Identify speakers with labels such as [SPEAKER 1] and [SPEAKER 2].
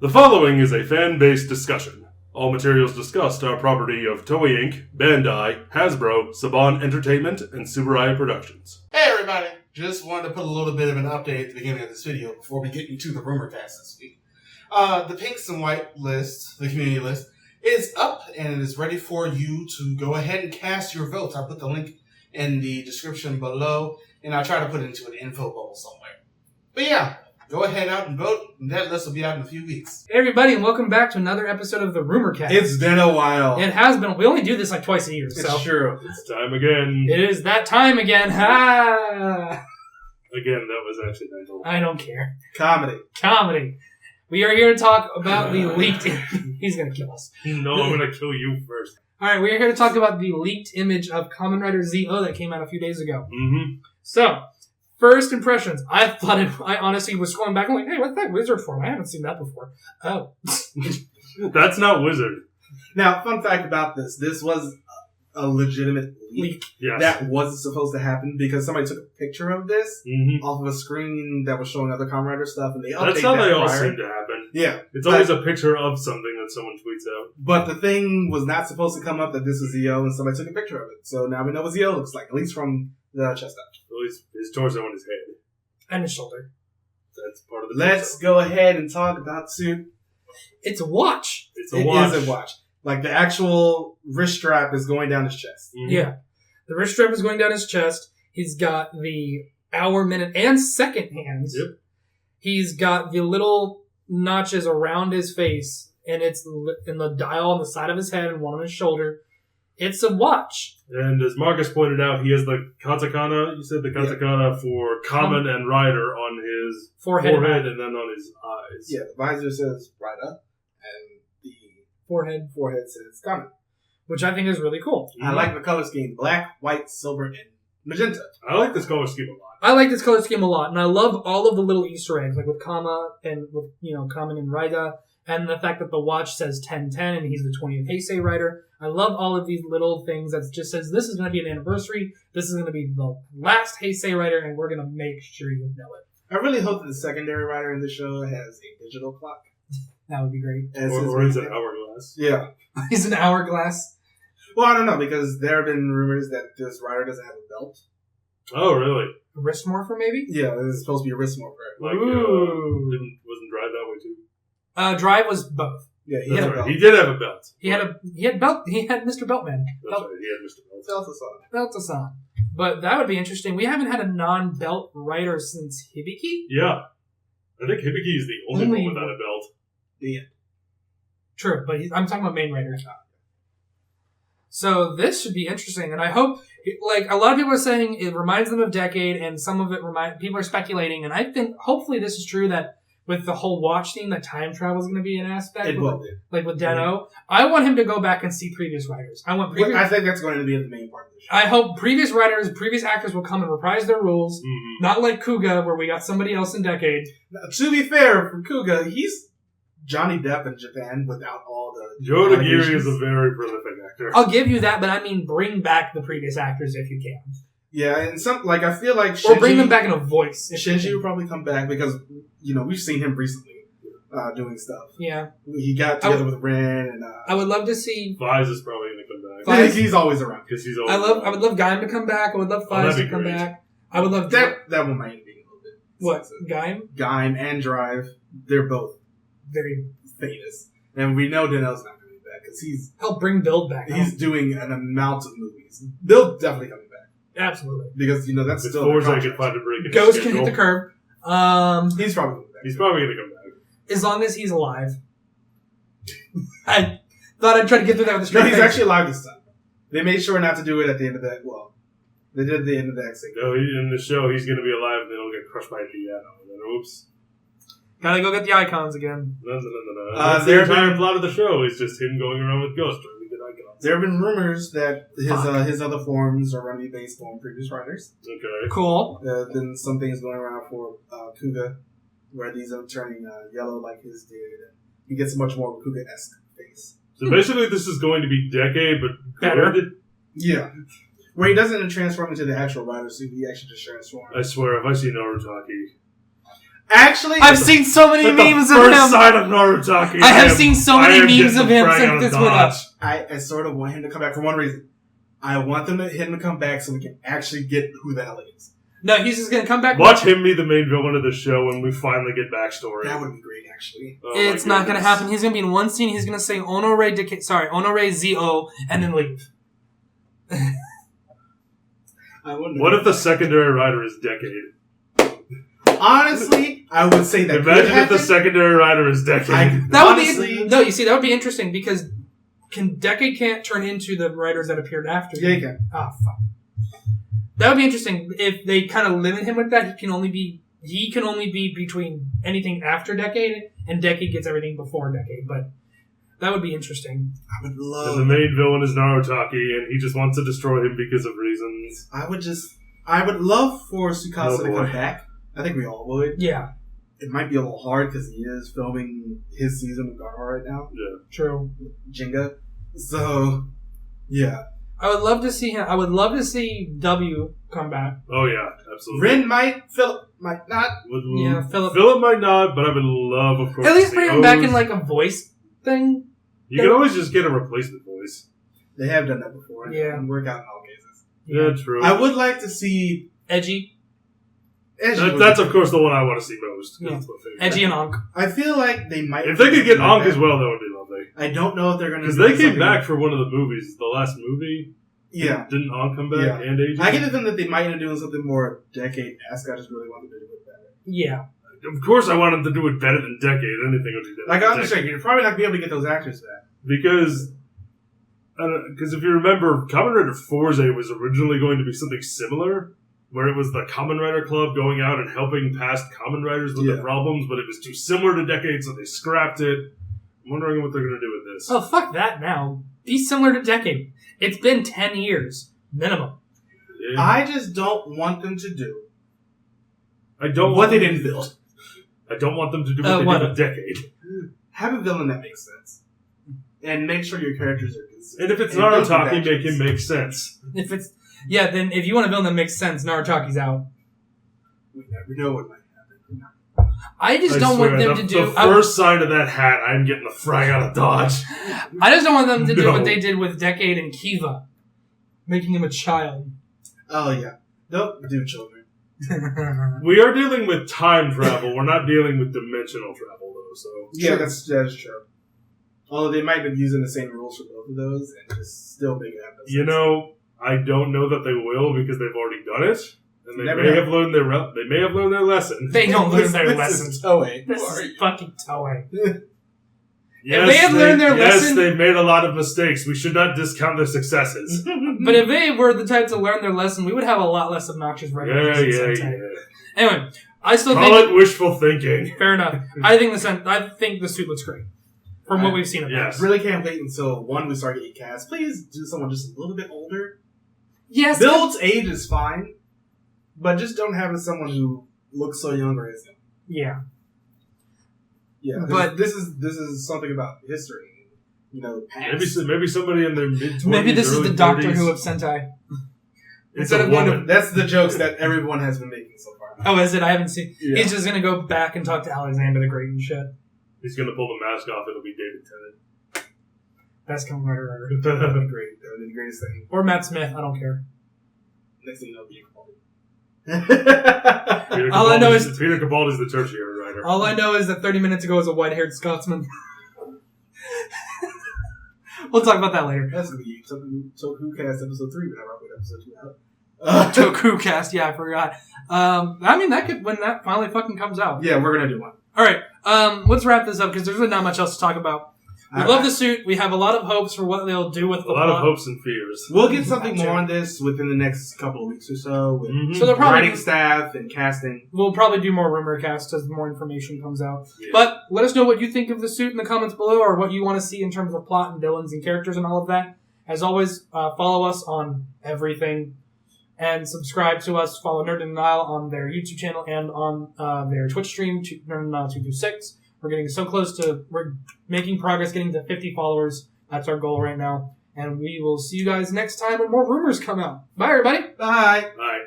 [SPEAKER 1] The following is a fan-based discussion. All materials discussed are property of Toei Inc., Bandai, Hasbro, Saban Entertainment, and Subaru Productions.
[SPEAKER 2] Hey everybody! Just wanted to put a little bit of an update at the beginning of this video before we get into the Rumorcast this week. The Pinks and White list, the community list, is up and it is ready for you to go ahead and cast your votes. I'll put the link in the description below and I'll try to put it into an info bubble somewhere. But yeah, go ahead out and vote, and that list will be out in a few weeks.
[SPEAKER 3] Hey everybody, and welcome back to another episode of the Rumorcast.
[SPEAKER 2] It's been a while.
[SPEAKER 3] It has been. We only do this like twice a year.
[SPEAKER 2] It's true.
[SPEAKER 1] It's time again.
[SPEAKER 3] It is that time again. Ha!
[SPEAKER 1] Again, that was actually mental.
[SPEAKER 3] I don't care.
[SPEAKER 2] Comedy.
[SPEAKER 3] We are here to talk about the leaked... He's going to kill us.
[SPEAKER 1] No, I'm going to kill you first.
[SPEAKER 3] Alright, we are here to talk about the leaked image of Kamen Rider ZO that came out a few days ago.
[SPEAKER 1] Mm-hmm.
[SPEAKER 3] So, first impressions. I honestly was scrolling back and like, hey, what's that wizard form? I haven't seen that before. Oh.
[SPEAKER 1] That's not wizard.
[SPEAKER 2] Now, fun fact about this. This was a legitimate leak.
[SPEAKER 1] Yes.
[SPEAKER 2] That wasn't supposed to happen because somebody took a picture of this off of a screen that was showing other Kamen Rider stuff, and they updated
[SPEAKER 1] That's how they all
[SPEAKER 2] prior.
[SPEAKER 1] seem to happen.
[SPEAKER 2] Yeah.
[SPEAKER 1] It's always a picture of something that someone tweets out.
[SPEAKER 2] But the thing was not supposed to come up that this is Zio, and somebody took a picture of it. So now we know what Zio looks like, at least from the chest up.
[SPEAKER 1] At least his torso and his head.
[SPEAKER 3] And his shoulder.
[SPEAKER 1] That's part of the
[SPEAKER 2] Let's
[SPEAKER 1] torso.
[SPEAKER 2] go ahead and talk about suit.
[SPEAKER 3] It's a watch.
[SPEAKER 1] It's a watch.
[SPEAKER 2] It is a watch. Like, the actual wrist strap is going down his chest.
[SPEAKER 1] Mm-hmm.
[SPEAKER 3] Yeah. The wrist strap is going down his chest. He's got the hour, minute, and second hands.
[SPEAKER 1] Yep.
[SPEAKER 3] He's got the little notches around his face, and it's in the dial on the side of his head and one on his shoulder. It's a watch.
[SPEAKER 1] And as Marcus pointed out, he has the katakana, you said the katakana for Kamen and Rider on his
[SPEAKER 3] Forehead
[SPEAKER 1] and then on his eyes.
[SPEAKER 2] Yeah, the visor says Rider, and the
[SPEAKER 3] Forehead.
[SPEAKER 2] says Kamen.
[SPEAKER 3] Which I think is really cool.
[SPEAKER 2] I like the color scheme. Black, white, silver, and magenta.
[SPEAKER 1] I like this color scheme a lot.
[SPEAKER 3] I like this color scheme a lot, and I love all of the little Easter eggs, like with Kama and with, Kamen and Rider, and the fact that the watch says 1010 and he's the 20th Heisei Rider. I love all of these little things that just says this is going to be an anniversary, this is going to be the last Heisei Rider, and we're going to make sure you know it.
[SPEAKER 2] I really hope that the secondary rider in the show has a digital clock.
[SPEAKER 3] That would be great.
[SPEAKER 1] Or is it hourglass?
[SPEAKER 2] Yeah.
[SPEAKER 3] He's an hourglass.
[SPEAKER 2] Well, I don't know, because there have been rumors that this rider doesn't have a belt.
[SPEAKER 1] Oh, really?
[SPEAKER 3] A wrist morpher, maybe?
[SPEAKER 2] Yeah, this is supposed to be a wrist morpher.
[SPEAKER 1] Like,
[SPEAKER 3] Ooh.
[SPEAKER 1] wasn't Drive that way too?
[SPEAKER 3] Drive was both.
[SPEAKER 2] Yeah, he
[SPEAKER 1] That's
[SPEAKER 2] had a
[SPEAKER 1] right.
[SPEAKER 2] belt.
[SPEAKER 1] He did have a belt.
[SPEAKER 3] He had Mr. Beltman.
[SPEAKER 1] That's right. He had Mr. Belt.
[SPEAKER 3] Beltasan. But that would be interesting. We haven't had a non-belt rider since Hibiki?
[SPEAKER 1] Yeah. I think Hibiki is the only one without a belt.
[SPEAKER 2] Yeah.
[SPEAKER 3] True, but I'm talking about main riders. So this should be interesting, and I hope, like, a lot of people are saying it reminds them of Decade, and some of it people are speculating, and I think, hopefully this is true, that with the whole watch theme, that time travel is going to be an aspect.
[SPEAKER 2] It will be.
[SPEAKER 3] Like with Den-O. I want him to go back and see previous riders.
[SPEAKER 2] I think that's going to be the main part of the show.
[SPEAKER 3] I hope previous actors will come and reprise their roles, not like Kuga, where we got somebody else in Decade.
[SPEAKER 2] Now, to be fair, for Kuga, he's Johnny Depp in Japan without all the...
[SPEAKER 1] Joe Nagiri is a very prolific actor.
[SPEAKER 3] I'll give you that, but I mean bring back the previous actors if you can.
[SPEAKER 2] Yeah, and I feel like
[SPEAKER 3] Shinji... Or bring them back in a voice.
[SPEAKER 2] Shinji will probably come back because, we've seen him recently doing stuff.
[SPEAKER 3] Yeah.
[SPEAKER 2] He got together with Ren and...
[SPEAKER 3] I would love to see...
[SPEAKER 1] Vise is probably going to come back.
[SPEAKER 2] He's always around.
[SPEAKER 1] Because he's always
[SPEAKER 3] I would love Gaim to come back. I would love Fize to come back. I would love...
[SPEAKER 2] That one might be a little bit...
[SPEAKER 3] What? Gaim?
[SPEAKER 2] Gaim and Drive, they're both
[SPEAKER 3] very
[SPEAKER 2] famous. And we know Den-O's not coming back because he's...
[SPEAKER 3] Help bring Build back.
[SPEAKER 2] He's doing an amount of movies. They'll definitely coming back.
[SPEAKER 3] Absolutely.
[SPEAKER 2] Because, that's
[SPEAKER 1] if
[SPEAKER 2] still...
[SPEAKER 1] Forza can find a break in
[SPEAKER 3] Ghost
[SPEAKER 1] his
[SPEAKER 3] can hit the curb.
[SPEAKER 2] He's probably coming back.
[SPEAKER 1] He's probably going to come back.
[SPEAKER 3] As long as he's alive. I thought I'd try to get through that with a straight
[SPEAKER 2] No, he's
[SPEAKER 3] face.
[SPEAKER 2] actually alive this time. They made sure not to do it at the end of that... Well, they did at the end of that scene.
[SPEAKER 1] No, in the show, he's going to be alive and then he'll get crushed by a piano. And then, oops.
[SPEAKER 3] Gotta go get the icons again.
[SPEAKER 1] No. That's the entire plot of the show is just him going around with Ghost trying to get icons.
[SPEAKER 2] There have been rumors that his other forms are going to be based on previous writers.
[SPEAKER 1] Okay.
[SPEAKER 3] Cool.
[SPEAKER 2] Then some things going around for Kuga, where these are turning yellow like his did. And he gets a much more Kuga-esque face.
[SPEAKER 1] So basically this is going to be Decade, but
[SPEAKER 3] Better.
[SPEAKER 1] good.
[SPEAKER 2] Yeah. Where he doesn't transform into the actual rider suit, he actually just transforms.
[SPEAKER 1] I swear, if I see Narutaki...
[SPEAKER 2] Actually,
[SPEAKER 3] I've seen so many memes of
[SPEAKER 1] First
[SPEAKER 3] him.
[SPEAKER 1] sign of Narutaki.
[SPEAKER 3] I have seen so many memes of him since this went up.
[SPEAKER 2] I sort of want him to come back for one reason. I want him to come back so we can actually get who the hell he is.
[SPEAKER 3] No, he's just gonna come back.
[SPEAKER 1] Watch him be the main villain of the show when we finally get backstory.
[SPEAKER 2] That would be great, actually.
[SPEAKER 1] Oh
[SPEAKER 3] It's not gonna happen. He's gonna be in one scene. He's gonna say Honore Z-O, and then leave.
[SPEAKER 2] I wonder.
[SPEAKER 1] What if the secondary rider is Decade?
[SPEAKER 2] Honestly, I would say that.
[SPEAKER 1] Imagine if the secondary rider is Decade.
[SPEAKER 3] That would be no. You see, that would be interesting because Decade can't turn into the writers that appeared after.
[SPEAKER 2] Yeah, he can.
[SPEAKER 3] Oh fuck. That would be interesting if they kind of limit him with that. He can only be between anything after Decade, and Decade gets everything before Decade. But that would be interesting.
[SPEAKER 2] I would love.
[SPEAKER 1] And the main villain is Narutaki, and he just wants to destroy him because of reasons.
[SPEAKER 2] I would love for Tsukasa to come back. I think we all would.
[SPEAKER 3] Yeah.
[SPEAKER 2] It might be a little hard because he is filming his season of Garma right now.
[SPEAKER 1] Yeah.
[SPEAKER 3] True.
[SPEAKER 2] Jenga. So, yeah.
[SPEAKER 3] I would love to see him. I would love to see W come back.
[SPEAKER 1] Oh yeah, absolutely.
[SPEAKER 2] Rin might, Philip might not.
[SPEAKER 3] Yeah, Philip.
[SPEAKER 1] Philip might not, but I would love, of course.
[SPEAKER 3] At least
[SPEAKER 1] to
[SPEAKER 3] bring
[SPEAKER 1] see
[SPEAKER 3] him back in
[SPEAKER 1] O's.
[SPEAKER 3] like a voice thing.
[SPEAKER 1] You can always just get a replacement voice.
[SPEAKER 2] They have done that before.
[SPEAKER 3] Yeah.
[SPEAKER 2] And work out in all cases.
[SPEAKER 1] Yeah, true.
[SPEAKER 2] I would like to see
[SPEAKER 3] Edgy.
[SPEAKER 1] That's of course the one I want to see most.
[SPEAKER 3] Yeah.
[SPEAKER 1] That's my favorite.
[SPEAKER 3] Edgy and Ankh.
[SPEAKER 2] I feel like they might.
[SPEAKER 1] If they could get Ankh as
[SPEAKER 2] well.
[SPEAKER 1] well, that would be lovely.
[SPEAKER 2] I don't know if they're going to.
[SPEAKER 1] Because they came back for one of the movies, the last movie.
[SPEAKER 2] Yeah.
[SPEAKER 1] Didn't Ankh come back
[SPEAKER 2] Yeah.
[SPEAKER 1] and Agent?
[SPEAKER 2] I get the feeling that they might end up doing something more Decade-esque. I just really want them to do it better.
[SPEAKER 3] Yeah.
[SPEAKER 1] Of course, I want them to do it better than Decade. Anything would be better.
[SPEAKER 2] Like,
[SPEAKER 1] than
[SPEAKER 2] I'm just saying, you're probably not going to be able to get those actors back.
[SPEAKER 1] Because if you remember, Kamen Rider Forze was originally going to be something similar, where it was the Kamen Rider Club going out and helping past Kamen Riders with their problems, but it was too similar to Decade, so they scrapped it. I'm wondering what they're going to do with this.
[SPEAKER 3] Oh, fuck that now. Be similar to Decade. It's been 10 years. Minimum.
[SPEAKER 1] Yeah.
[SPEAKER 2] I just don't want them to do
[SPEAKER 1] I don't
[SPEAKER 2] what
[SPEAKER 1] want
[SPEAKER 2] they
[SPEAKER 1] them-
[SPEAKER 2] didn't build.
[SPEAKER 1] I don't want them to do
[SPEAKER 3] what
[SPEAKER 1] what they
[SPEAKER 3] a-
[SPEAKER 1] did with Decade.
[SPEAKER 2] Have a villain that makes sense. And make sure your characters are consistent.
[SPEAKER 1] And if it's
[SPEAKER 2] And don't do
[SPEAKER 1] Narutaki,
[SPEAKER 2] bad
[SPEAKER 1] make
[SPEAKER 2] shit.
[SPEAKER 1] him make sense.
[SPEAKER 3] Then if you want a villain that makes sense, Narutaki's out.
[SPEAKER 2] We never know what might happen.
[SPEAKER 3] I just
[SPEAKER 1] I
[SPEAKER 3] don't
[SPEAKER 1] swear,
[SPEAKER 3] want them
[SPEAKER 1] the,
[SPEAKER 3] to do.
[SPEAKER 1] The first sign of that hat, I'm getting the frag out of Dodge.
[SPEAKER 3] I just don't want them to do
[SPEAKER 1] No.
[SPEAKER 3] what they did with Decade and Kiva, making him a child.
[SPEAKER 2] Oh, yeah. Don't do children.
[SPEAKER 1] We are dealing with time travel. We're not dealing with dimensional travel, though. So
[SPEAKER 2] Yeah, that's true. Although they might be using the same rules for both of those and just still make it happen.
[SPEAKER 1] you know, I don't know that they will because they've already done it, and they
[SPEAKER 2] Never
[SPEAKER 1] may
[SPEAKER 2] know.
[SPEAKER 1] have learned their they may have learned their lesson.
[SPEAKER 3] They don't learn their
[SPEAKER 2] This
[SPEAKER 3] lesson.
[SPEAKER 2] is Toei.
[SPEAKER 3] This
[SPEAKER 2] Who are
[SPEAKER 3] is
[SPEAKER 2] you?
[SPEAKER 3] fucking Toei.
[SPEAKER 1] Yes,
[SPEAKER 3] they have learned their
[SPEAKER 1] yes,
[SPEAKER 3] lesson-
[SPEAKER 1] they've made a lot of mistakes. We should not discount their successes.
[SPEAKER 3] But if they were the type to learn their lesson, we would have a lot less obnoxious
[SPEAKER 1] yeah,
[SPEAKER 3] regulars. in
[SPEAKER 1] yeah,
[SPEAKER 3] Sentai.
[SPEAKER 1] yeah.
[SPEAKER 3] Anyway, I still
[SPEAKER 1] Call
[SPEAKER 3] think
[SPEAKER 1] it wishful thinking.
[SPEAKER 3] fair enough. I think the suit looks great from what we've seen of
[SPEAKER 1] Yes.
[SPEAKER 2] I really can't wait until we start getting cast. Please do someone just a little bit older.
[SPEAKER 3] Yes,
[SPEAKER 2] Build's age is fine, but just don't have someone who looks so young or is young.
[SPEAKER 3] yeah.
[SPEAKER 2] Yeah,
[SPEAKER 3] But-
[SPEAKER 2] this is something about history. You know, past.
[SPEAKER 1] Maybe somebody in their mid-20s,
[SPEAKER 3] Maybe this is
[SPEAKER 1] early
[SPEAKER 3] the Doctor
[SPEAKER 1] 30s.
[SPEAKER 3] Who of Sentai.
[SPEAKER 1] It's
[SPEAKER 2] Instead
[SPEAKER 1] a
[SPEAKER 2] of going
[SPEAKER 1] woman.
[SPEAKER 2] that's the jokes that everyone has been making so far.
[SPEAKER 3] Oh, is it? I haven't seen.
[SPEAKER 2] Yeah.
[SPEAKER 3] He's just gonna go back and talk to Alexander the Great and shit.
[SPEAKER 1] He's gonna pull the mask off. It'll be David Tennant.
[SPEAKER 3] That's Kamen Rider ever.
[SPEAKER 2] That would be great. That would be the greatest thing.
[SPEAKER 3] Or Matt Smith. I don't care.
[SPEAKER 2] Next thing you know, being
[SPEAKER 1] Peter
[SPEAKER 3] All I know
[SPEAKER 1] Capaldi's-
[SPEAKER 3] is-
[SPEAKER 1] Peter Capaldi's the tertiary writer.
[SPEAKER 3] All I know is that 30 minutes ago was a white-haired Scotsman. We'll talk about that later.
[SPEAKER 2] That's gonna be Tokucast episode 3 whenever I put episode 2 out.
[SPEAKER 3] Tokucast, yeah, I forgot. I mean, that could, when that finally fucking comes out.
[SPEAKER 2] Yeah, we're gonna do one.
[SPEAKER 3] Alright, let's wrap this up because there's really not much else to talk about. We love the suit. We have a lot of hopes for what they'll do with the
[SPEAKER 1] A lot of
[SPEAKER 3] plot.
[SPEAKER 1] hopes and fears.
[SPEAKER 2] We'll get something more on this within the next couple of weeks or so with
[SPEAKER 1] Mhm.
[SPEAKER 3] So they're probably
[SPEAKER 2] writing staff and casting.
[SPEAKER 3] We'll probably do more Rumorcast as more information comes out.
[SPEAKER 1] Yeah.
[SPEAKER 3] But let us know what you think of the suit in the comments below, or what you want to see in terms of plot and villains and characters and all of that. As always, follow us on everything and subscribe to us. Follow Nerd and Nile on their YouTube channel and on their Twitch stream, Nerd and Nile 226. We're getting so close to, we're making progress getting to 50 followers. That's our goal right now. And we will see you guys next time when more rumors come out. Bye, everybody.
[SPEAKER 2] Bye.
[SPEAKER 1] Bye.